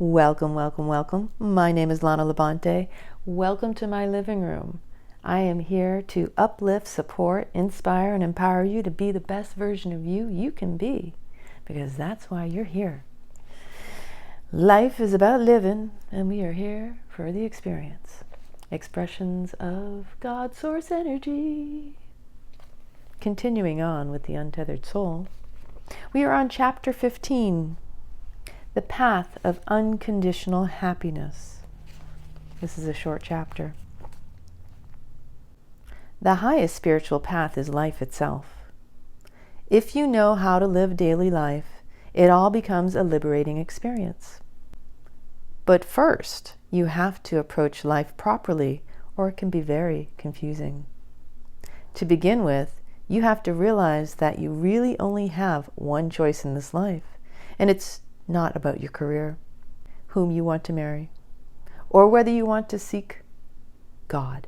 Welcome, welcome, welcome. My name is Lana Labonte. Welcome to my living room. I am here to uplift, support, inspire, and empower you to be the best version of you can be, because that's why you're here. Life is about living, and we are here for the experience. Expressions of God Source energy. Continuing on with the Untethered Soul, we are on chapter 15. The path of unconditional happiness. This is a short chapter. The highest spiritual path is life itself. If you know how to live daily life, it all becomes a liberating experience. But first, you have to approach life properly, or it can be very confusing. To begin with, you have to realize that you really only have one choice in this life, and it's not about your career, whom you want to marry, or whether you want to seek God.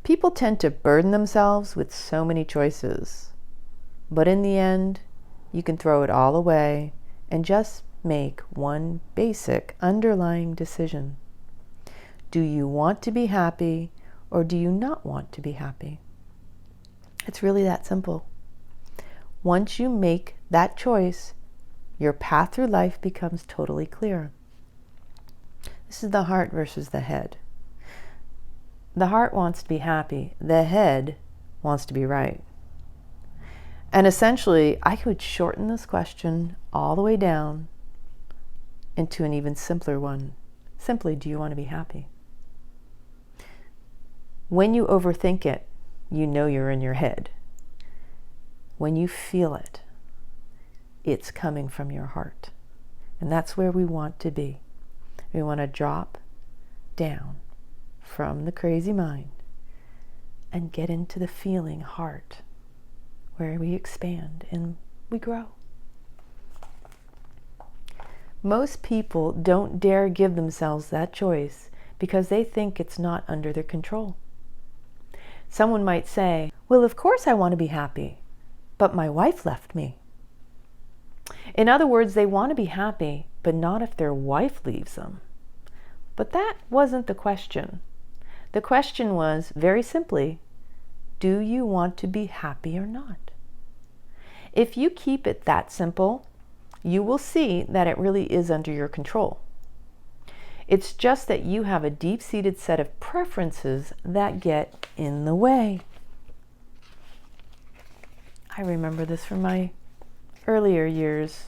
People tend to burden themselves with so many choices, but in the end, you can throw it all away and just make one basic underlying decision. Do you want to be happy, or do you not want to be happy? It's really that simple. Once you make that choice, your path through life becomes totally clear. This is the heart versus the head. The heart wants to be happy. The head wants to be right. And essentially, I could shorten this question all the way down into an even simpler one. Simply, do you want to be happy? When you overthink it, you know you're in your head. When you feel it, it's coming from your heart. And that's where we want to be. We want to drop down from the crazy mind and get into the feeling heart, where we expand and we grow. Most people don't dare give themselves that choice because they think it's not under their control. Someone might say, well, of course I want to be happy, but my wife left me. In other words, they want to be happy, but not if their wife leaves them. But that wasn't the question. The question was, very simply, do you want to be happy or not? If you keep it that simple, you will see that it really is under your control. It's just that you have a deep-seated set of preferences that get in the way. I remember this from my earlier years.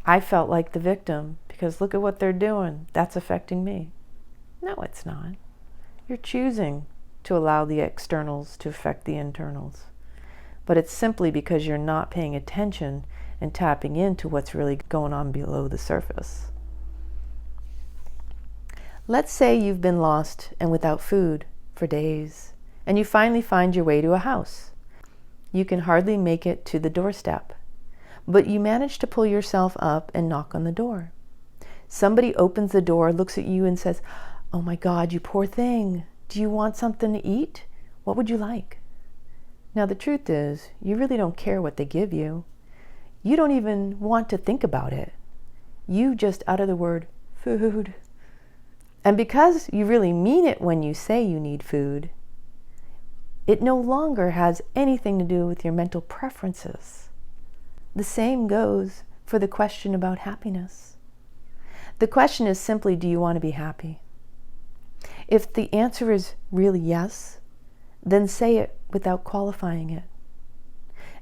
I felt like the victim because look at what they're doing. That's affecting me. No, it's not. You're choosing to allow the externals to affect the internals. But it's simply because you're not paying attention and tapping into what's really going on below the surface. Let's say you've been lost and without food for days, and you finally find your way to a house. You can hardly make it to the doorstep, but you manage to pull yourself up and knock on the door. Somebody opens the door, looks at you and says, oh my God, you poor thing. Do you want something to eat? What would you like? Now the truth is, you really don't care what they give you. You don't even want to think about it. You just utter the word, food. And because you really mean it when you say you need food, it no longer has anything to do with your mental preferences. The same goes for the question about happiness. The question is simply, do you want to be happy? If the answer is really yes, then say it without qualifying it.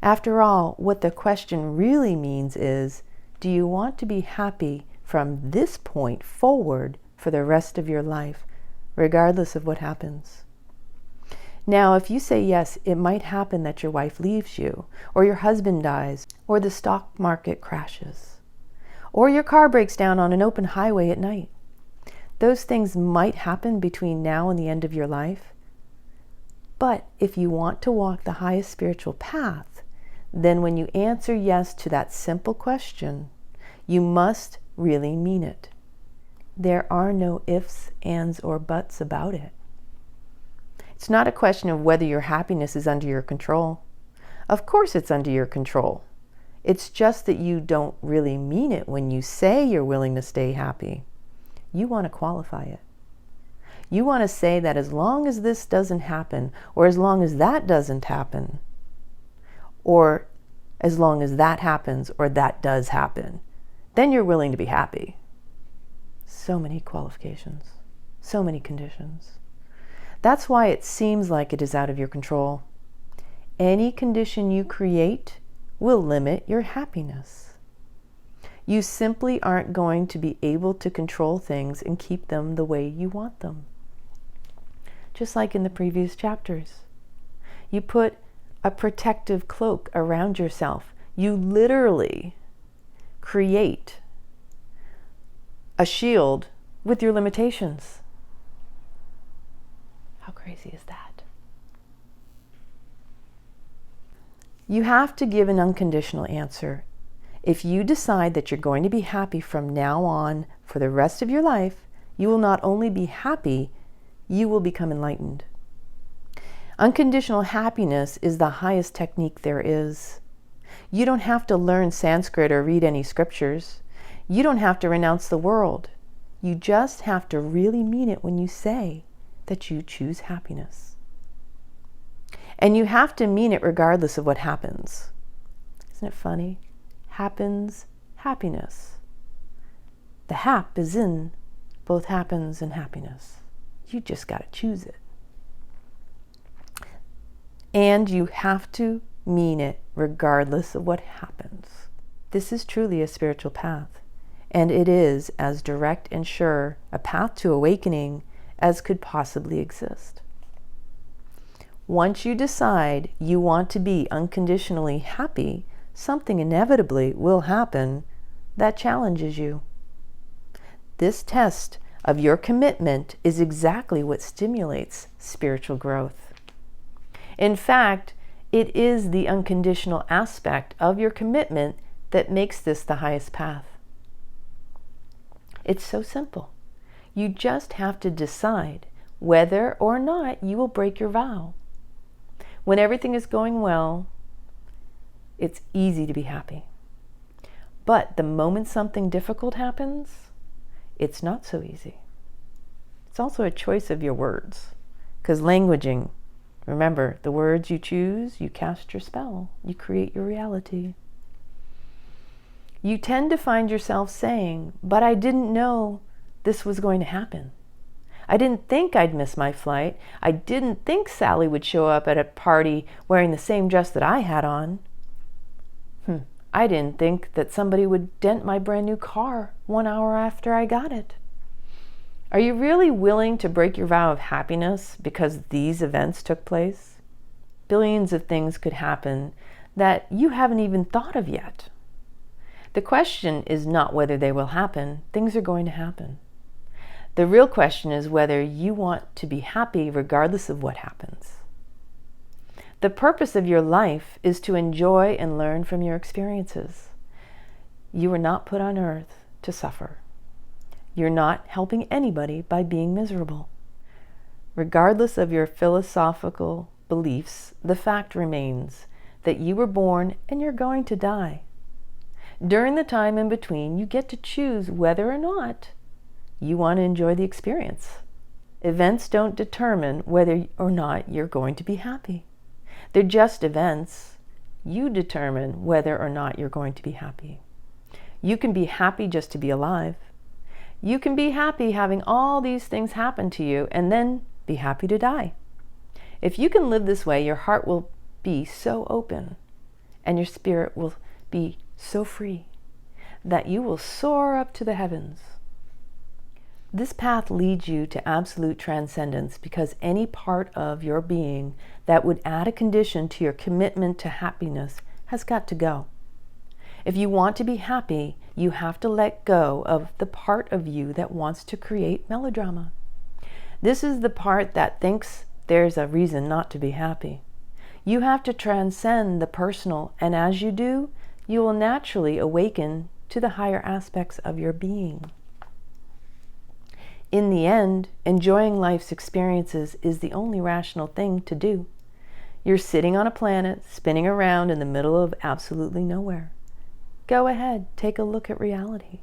After all, what the question really means is, do you want to be happy from this point forward for the rest of your life, regardless of what happens? Now, if you say yes, it might happen that your wife leaves you, or your husband dies, or the stock market crashes, or your car breaks down on an open highway at night. Those things might happen between now and the end of your life. But if you want to walk the highest spiritual path, then when you answer yes to that simple question, you must really mean it. There are no ifs, ands, or buts about it. It's not a question of whether your happiness is under your control. Of course it's under your control. It's just that you don't really mean it when you say you're willing to stay happy. You want to qualify it. You want to say that as long as this doesn't happen, or as long as that doesn't happen, or as long as that happens or that does happen, then you're willing to be happy. So many qualifications, so many conditions. That's why it seems like it is out of your control. Any condition you create will limit your happiness. You simply aren't going to be able to control things and keep them the way you want them. Just like in the previous chapters. You put a protective cloak around yourself. You literally create a shield with your limitations. How crazy is that? You have to give an unconditional answer. If you decide that you're going to be happy from now on for the rest of your life, you will not only be happy, you will become enlightened. Unconditional happiness is the highest technique there is. You don't have to learn Sanskrit or read any scriptures. You don't have to renounce the world. You just have to really mean it when you say that you choose happiness. And you have to mean it regardless of what happens. Isn't it funny? Happens, happiness. The hap is in both happens and happiness. You just got to choose it. And you have to mean it regardless of what happens. This is truly a spiritual path, and it is as direct and sure a path to awakening as could possibly exist. Once you decide you want to be unconditionally happy, something inevitably will happen that challenges you. This test of your commitment is exactly what stimulates spiritual growth. In fact, it is the unconditional aspect of your commitment that makes this the highest path. It's so simple. You just have to decide whether or not you will break your vow. When everything is going well, it's easy to be happy. But the moment something difficult happens, it's not so easy. It's also a choice of your words. Because languaging, remember, the words you choose, you cast your spell. You create your reality. You tend to find yourself saying, but I didn't know this was going to happen. I didn't think I'd miss my flight. I didn't think Sally would show up at a party wearing the same dress that I had on. I didn't think that somebody would dent my brand new car 1 hour after I got it. Are you really willing to break your vow of happiness because these events took place? Billions of things could happen that you haven't even thought of yet. The question is not whether they will happen. Things are going to happen. The real question is whether you want to be happy regardless of what happens. The purpose of your life is to enjoy and learn from your experiences. You were not put on earth to suffer. You're not helping anybody by being miserable. Regardless of your philosophical beliefs, the fact remains that you were born and you're going to die. During the time in between, you get to choose whether or not you want to enjoy the experience. Events don't determine whether or not you're going to be happy. They're just events. You determine whether or not you're going to be happy. You can be happy just to be alive. You can be happy having all these things happen to you and then be happy to die. If you can live this way, your heart will be so open and your spirit will be so free that you will soar up to the heavens. This path leads you to absolute transcendence because any part of your being that would add a condition to your commitment to happiness has got to go. If you want to be happy, you have to let go of the part of you that wants to create melodrama. This is the part that thinks there's a reason not to be happy. You have to transcend the personal, and as you do, you will naturally awaken to the higher aspects of your being. In the end, enjoying life's experiences is the only rational thing to do. You're sitting on a planet, spinning around in the middle of absolutely nowhere. Go ahead, take a look at reality.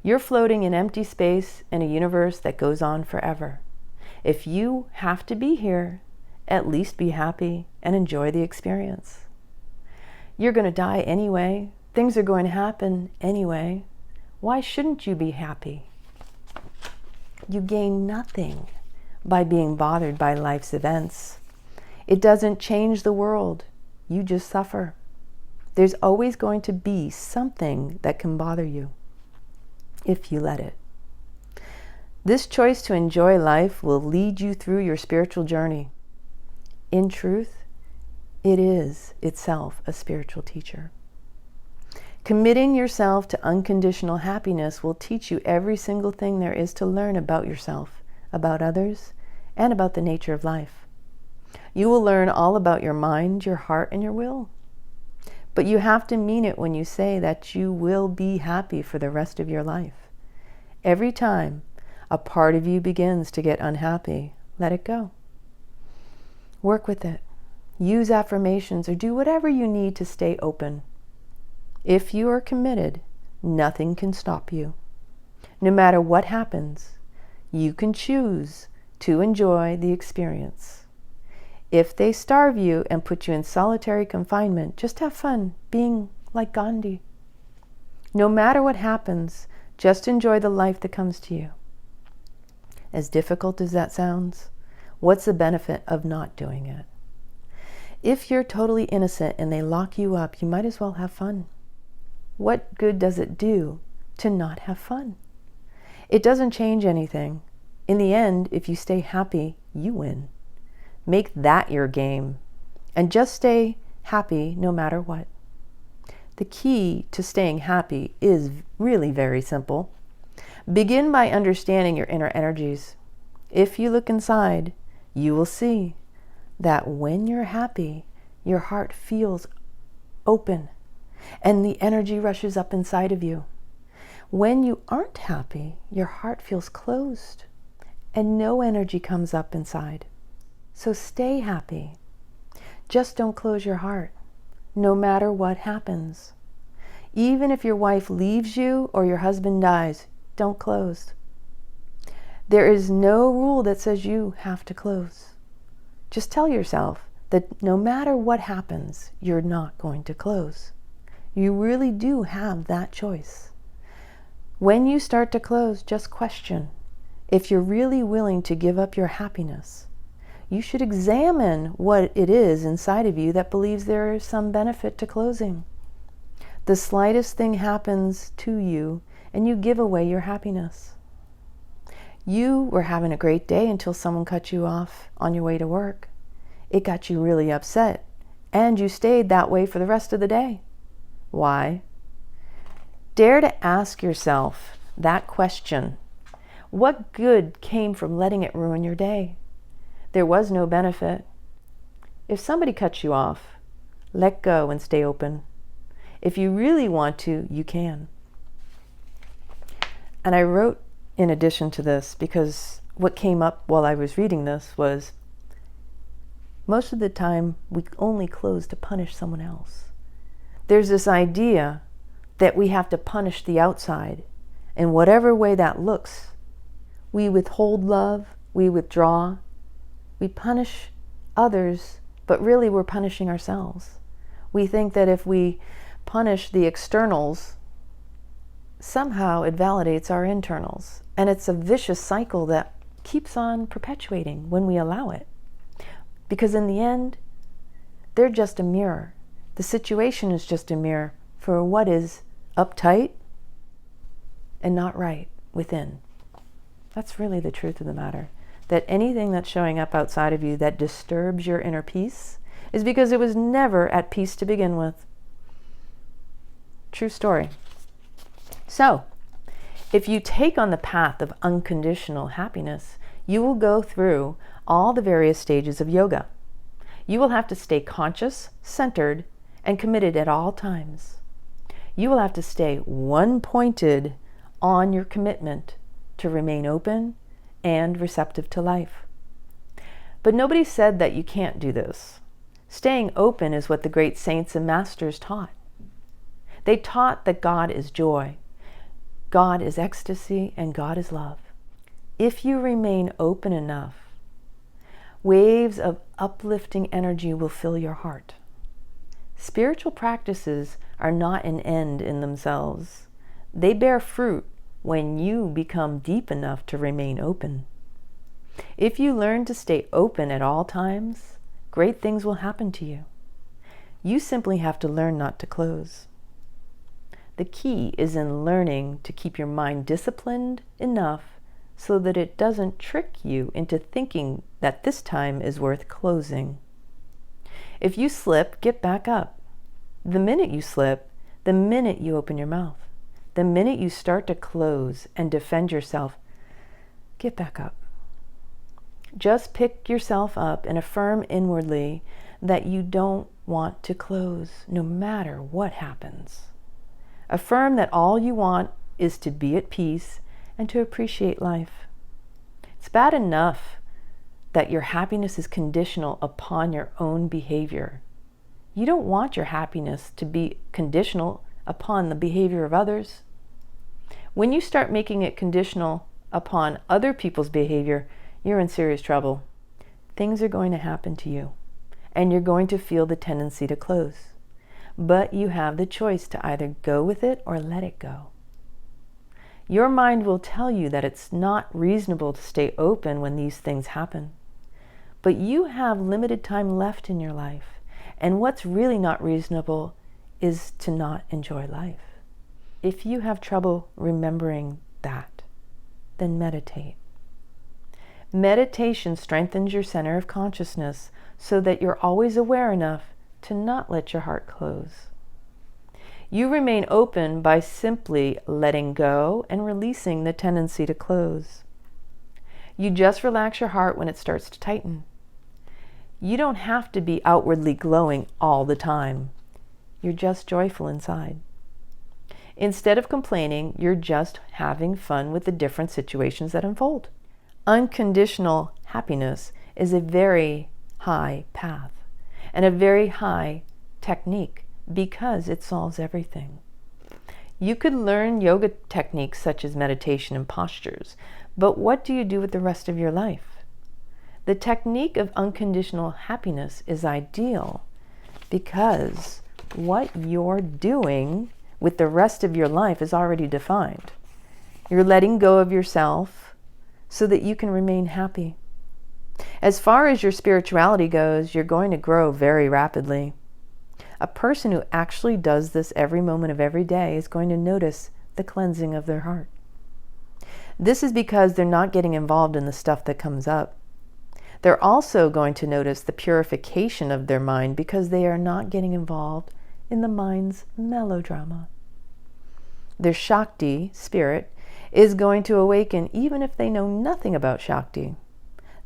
You're floating in empty space in a universe that goes on forever. If you have to be here, at least be happy and enjoy the experience. You're going to die anyway. Things are going to happen anyway. Why shouldn't you be happy? You gain nothing by being bothered by life's events. It doesn't change the world. You just suffer. There's always going to be something that can bother you, if you let it. This choice to enjoy life will lead you through your spiritual journey. In truth, it is itself a spiritual teacher. Committing yourself to unconditional happiness will teach you every single thing there is to learn about yourself, about others, and about the nature of life. You will learn all about your mind, your heart, and your will. But you have to mean it when you say that you will be happy for the rest of your life. Every time a part of you begins to get unhappy, let it go. Work with it. Use affirmations or do whatever you need to stay open. If you are committed, nothing can stop you. No matter what happens, you can choose to enjoy the experience. If they starve you and put you in solitary confinement, just have fun being like Gandhi. No matter what happens, just enjoy the life that comes to you. As difficult as that sounds, what's the benefit of not doing it? If you're totally innocent and they lock you up, you might as well have fun. What good does it do to not have fun? It doesn't change anything. In the end, if you stay happy, you win. Make that your game, and just stay happy no matter what. The key to staying happy is really very simple. Begin by understanding your inner energies. If you look inside, you will see that when you're happy, your heart feels open, and the energy rushes up inside of you. When you aren't happy, your heart feels closed, and no energy comes up inside. So stay happy. Just don't close your heart, no matter what happens. Even if your wife leaves you or your husband dies, don't close. There is no rule that says you have to close. Just tell yourself that no matter what happens, you're not going to close. You really do have that choice. When you start to close, just question if you're really willing to give up your happiness. You should examine what it is inside of you that believes there is some benefit to closing. The slightest thing happens to you and you give away your happiness. You were having a great day until someone cut you off on your way to work. It got you really upset, and you stayed that way for the rest of the day. Why? Dare to ask yourself that question. What good came from letting it ruin your day? There was no benefit. If somebody cuts you off, let go and stay open. If you really want to, you can. And I wrote in addition to this, because what came up while I was reading this was, most of the time we only close to punish someone else. There's this idea that we have to punish the outside, in whatever way that looks. We withhold love, we withdraw, we punish others, but really we're punishing ourselves. We think that if we punish the externals, somehow it validates our internals. And it's a vicious cycle that keeps on perpetuating when we allow it. Because in the end, they're just a mirror. The situation is just a mirror for what is uptight and not right within. That's really the truth of the matter. That anything that's showing up outside of you that disturbs your inner peace is because it was never at peace to begin with. True story. So, if you take on the path of unconditional happiness, you will go through all the various stages of yoga. You will have to stay conscious, centered, and committed at all times. You will have to stay one-pointed on your commitment to remain open and receptive to life. But nobody said that you can't do this. Staying open is what the great saints and masters taught. They taught that God is joy, God is ecstasy, and God is love. If you remain open enough, waves of uplifting energy will fill your heart. Spiritual practices are not an end in themselves. They bear fruit when you become deep enough to remain open. If you learn to stay open at all times, great things will happen to you. You simply have to learn not to close. The key is in learning to keep your mind disciplined enough so that it doesn't trick you into thinking that this time is worth closing. If you slip, get back up. The minute you slip, the minute you open your mouth, the minute you start to close and defend yourself, get back up. Just pick yourself up and affirm inwardly that you don't want to close, no matter what happens. Affirm that all you want is to be at peace and to appreciate life. It's bad enough that your happiness is conditional upon your own behavior. You don't want your happiness to be conditional upon the behavior of others. When you start making it conditional upon other people's behavior, you're in serious trouble. Things are going to happen to you, and you're going to feel the tendency to close. But you have the choice to either go with it or let it go. Your mind will tell you that it's not reasonable to stay open when these things happen. But you have limited time left in your life, and what's really not reasonable is to not enjoy life. If you have trouble remembering that, then meditate. Meditation strengthens your center of consciousness so that you're always aware enough to not let your heart close. You remain open by simply letting go and releasing the tendency to close. You just relax your heart when it starts to tighten. You don't have to be outwardly glowing all the time. You're just joyful inside. Instead of complaining, you're just having fun with the different situations that unfold. Unconditional happiness is a very high path and a very high technique because it solves everything. You could learn yoga techniques such as meditation and postures, but what do you do with the rest of your life? The technique of unconditional happiness is ideal because what you're doing with the rest of your life is already defined. You're letting go of yourself so that you can remain happy. As far as your spirituality goes, you're going to grow very rapidly. A person who actually does this every moment of every day is going to notice the cleansing of their heart. This is because they're not getting involved in the stuff that comes up. They're also going to notice the purification of their mind because they are not getting involved in the mind's melodrama. Their Shakti, spirit, is going to awaken even if they know nothing about Shakti.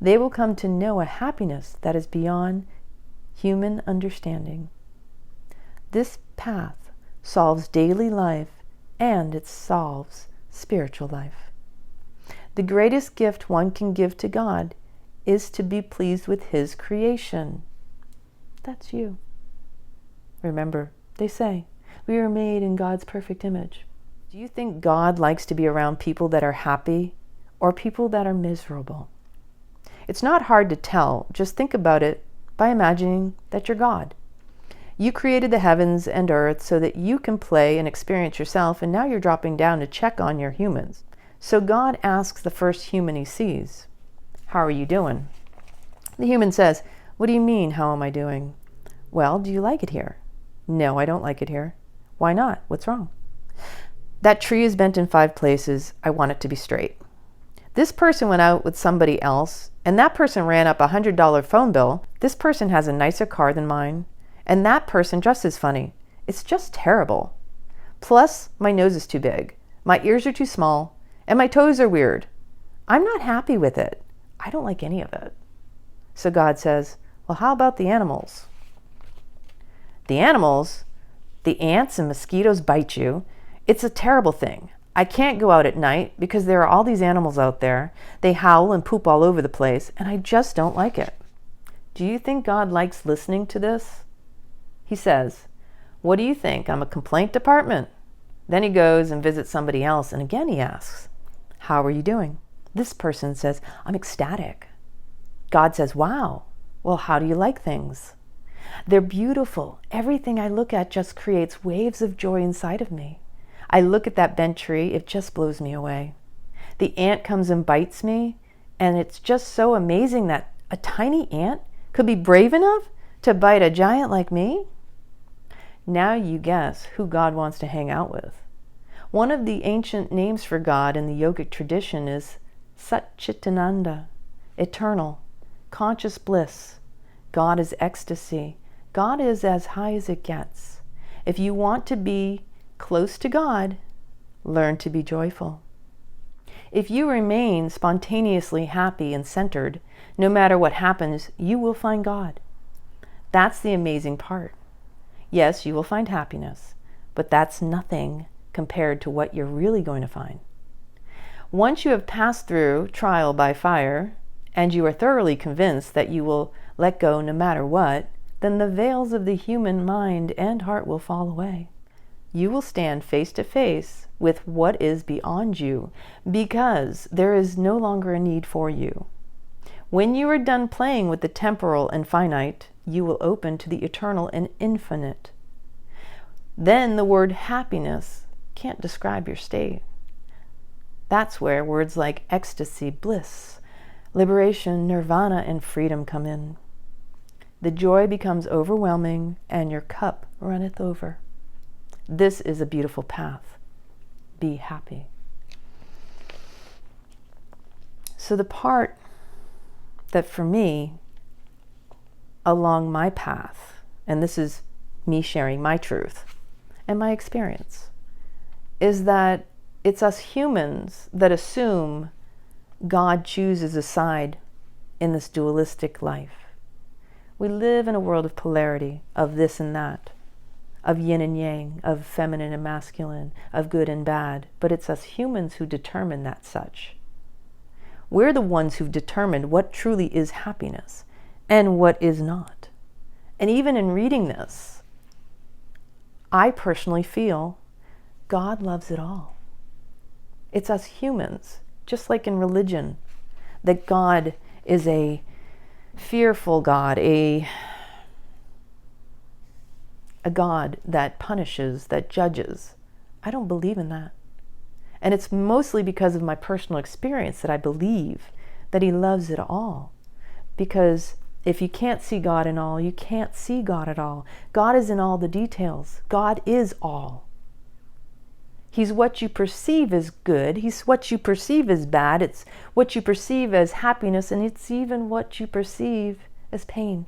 They will come to know a happiness that is beyond human understanding. This path solves daily life and it solves spiritual life. The greatest gift one can give to God is to be pleased with His creation. That's you. Remember, they say, we are made in God's perfect image. Do you think God likes to be around people that are happy or people that are miserable? It's not hard to tell. Just think about it by imagining that you're God. You created the heavens and earth so that you can play and experience yourself, and now you're dropping down to check on your humans. So God asks the first human He sees, how are you doing? The human says, what do you mean, how am I doing? Well, do you like it here? No, I don't like it here. Why not? What's wrong? That tree is bent in 5 places. I want it to be straight. This person went out with somebody else, and that person ran up a $100 phone bill. This person has a nicer car than mine, and that person dresses funny. It's just terrible. Plus, my nose is too big, my ears are too small, and my toes are weird. I'm not happy with it. I don't like any of it. So God says, well, how about the animals? The animals, the ants and mosquitoes bite you. It's a terrible thing. I can't go out at night because there are all these animals out there. They howl and poop all over the place, and I just don't like it. Do you think God likes listening to this? He says, What do you think? I'm a complaint department. Then he goes and visits somebody else, and again he asks, how are you doing? This person says, I'm ecstatic. God says, wow, well, how do you like things? They're beautiful. Everything I look at just creates waves of joy inside of me. I look at that bent tree, it just blows me away. The ant comes and bites me, and it's just so amazing that a tiny ant could be brave enough to bite a giant like me. Now you guess who God wants to hang out with. One of the ancient names for God in the yogic tradition is Satchitananda, eternal, conscious bliss. God is ecstasy. God is as high as it gets. If you want to be close to God, learn to be joyful. If you remain spontaneously happy and centered, no matter what happens, you will find God. That's the amazing part. Yes, you will find happiness, but that's nothing compared to what you're really going to find. Once you have passed through trial by fire, and you are thoroughly convinced that you will let go no matter what, then the veils of the human mind and heart will fall away. You will stand face to face with what is beyond you, because there is no longer a need for you. When you are done playing with the temporal and finite, you will open to the eternal and infinite. Then the word happiness can't describe your state. That's where words like ecstasy, bliss, liberation, nirvana, and freedom come in. The joy becomes overwhelming, and your cup runneth over. This is a beautiful path. Be happy. So the part that for me, along my path, and this is me sharing my truth and my experience, is that it's us humans that assume God chooses a side in this dualistic life. We live in a world of polarity, of this and that, of yin and yang, of feminine and masculine, of good and bad, but it's us humans who determine that such. We're the ones who've determined what truly is happiness and what is not. And even in reading this, I personally feel God loves it all. It's us humans, just like in religion, that God is a fearful God, a God that punishes, that judges. I don't believe in that. And it's mostly because of my personal experience that I believe that He loves it all. Because if you can't see God in all, you can't see God at all. God is in all the details. God is all. He's what you perceive as good. He's what you perceive as bad. It's what you perceive as happiness, and it's even what you perceive as pain.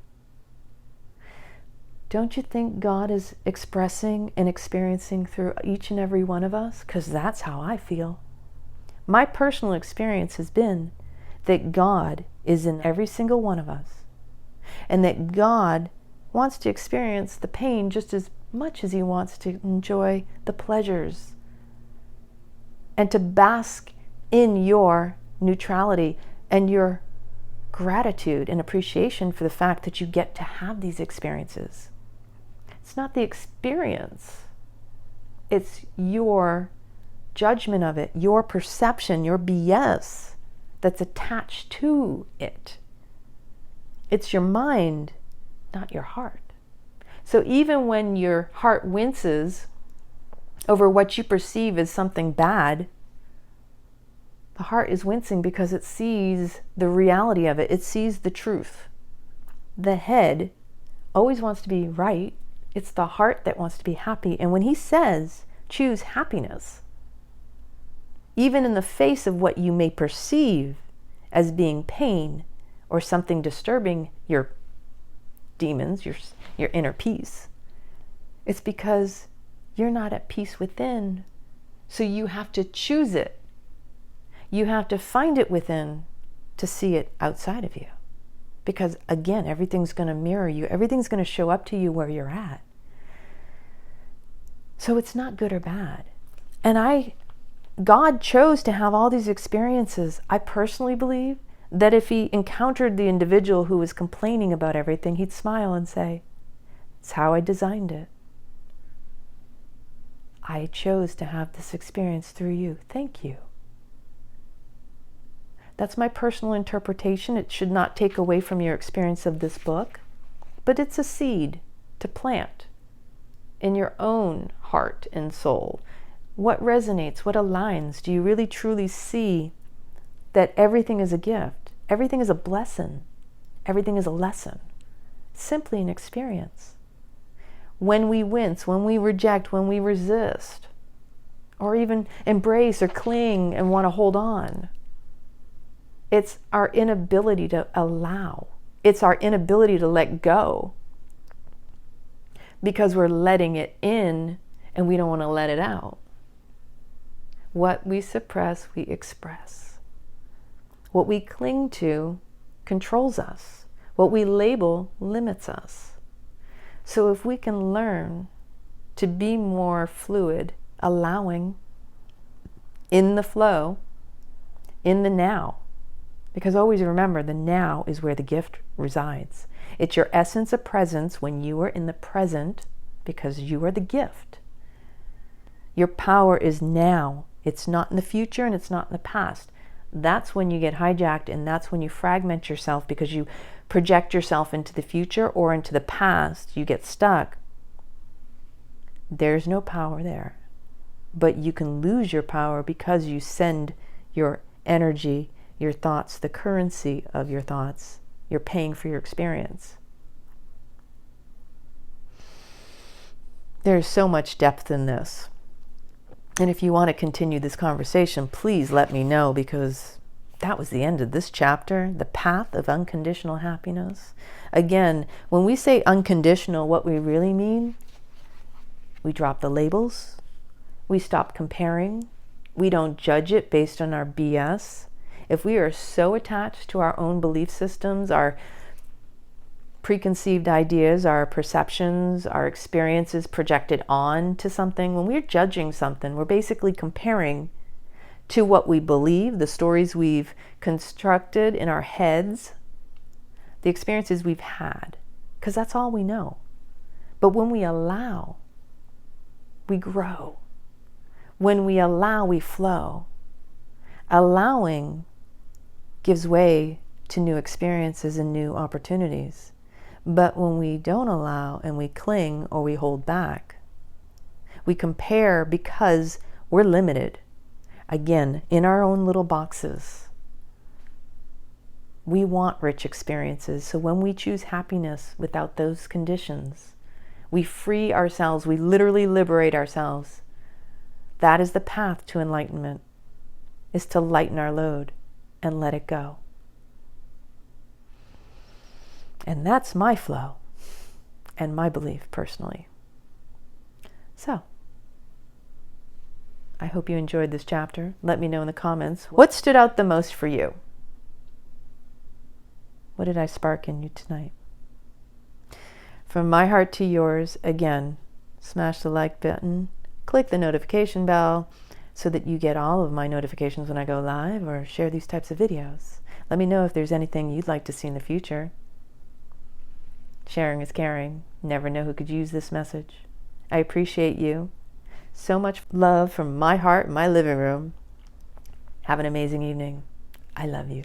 Don't you think God is expressing and experiencing through each and every one of us? Because that's how I feel. My personal experience has been that God is in every single one of us, and that God wants to experience the pain just as much as He wants to enjoy the pleasures, and to bask in your neutrality and your gratitude and appreciation for the fact that you get to have these experiences. It's not the experience. It's your judgment of it, your perception, your BS that's attached to it. It's your mind, not your heart. So even when your heart winces over what you perceive as something bad, the heart is wincing because it sees the reality of it. It sees the truth. The head always wants to be right. It's the heart that wants to be happy. And when He says, choose happiness, even in the face of what you may perceive as being pain or something disturbing your demons, your inner peace, it's because you're not at peace within. So you have to choose it. You have to find it within to see it outside of you. Because again, everything's going to mirror you. Everything's going to show up to you where you're at. So it's not good or bad. And God chose to have all these experiences. I personally believe that if He encountered the individual who was complaining about everything, He'd smile and say, it's how I designed it. I chose to have this experience through you. Thank you. That's my personal interpretation. It should not take away from your experience of this book, but it's a seed to plant in your own heart and soul. What resonates? What aligns? Do you really truly see that everything is a gift? Everything is a blessing. Everything is a lesson. Simply an experience. When we wince, when we reject, when we resist, or even embrace or cling and want to hold on, it's our inability to allow. It's our inability to let go because we're letting it in and we don't want to let it out. What we suppress, we express. What we cling to controls us. What we label limits us. So if we can learn to be more fluid, allowing, in the flow, in the now, because always remember, the now is where the gift resides. It's your essence of presence when you are in the present, because you are the gift. Your power is now. It's not in the future and it's not in the past. That's when you get hijacked, and that's when you fragment yourself because you project yourself into the future or into the past. You get stuck. There's no power there. But you can lose your power because you send your energy, your thoughts, the currency of your thoughts. You're paying for your experience. There's so much depth in this. And if you want to continue this conversation, please let me know, because that was the end of this chapter, the path of unconditional happiness. Again, when we say unconditional, what we really mean, we drop the labels, we stop comparing, we don't judge it based on our BS. If we are so attached to our own belief systems, our preconceived ideas, our perceptions, our experiences projected on to something, when we're judging something, we're basically comparing to what we believe, the stories we've constructed in our heads, the experiences we've had, because that's all we know. But when we allow, we grow. When we allow, we flow. Allowing gives way to new experiences and new opportunities. But when we don't allow and we cling or we hold back, we compare because we're limited. Again, in our own little boxes. We want rich experiences. So when we choose happiness without those conditions, we free ourselves. We literally liberate ourselves. That is the path to enlightenment, is to lighten our load and let it go. And that's my flow and my belief personally. So, I hope you enjoyed this chapter. Let me know in the comments what stood out the most for you. What did I spark in you tonight? From my heart to yours, again, smash the like button, click the notification bell so that you get all of my notifications when I go live or share these types of videos. Let me know if there's anything you'd like to see in the future. Sharing is caring. Never know who could use this message. I appreciate you. So much love from my heart, my living room. Have an amazing evening. I love you.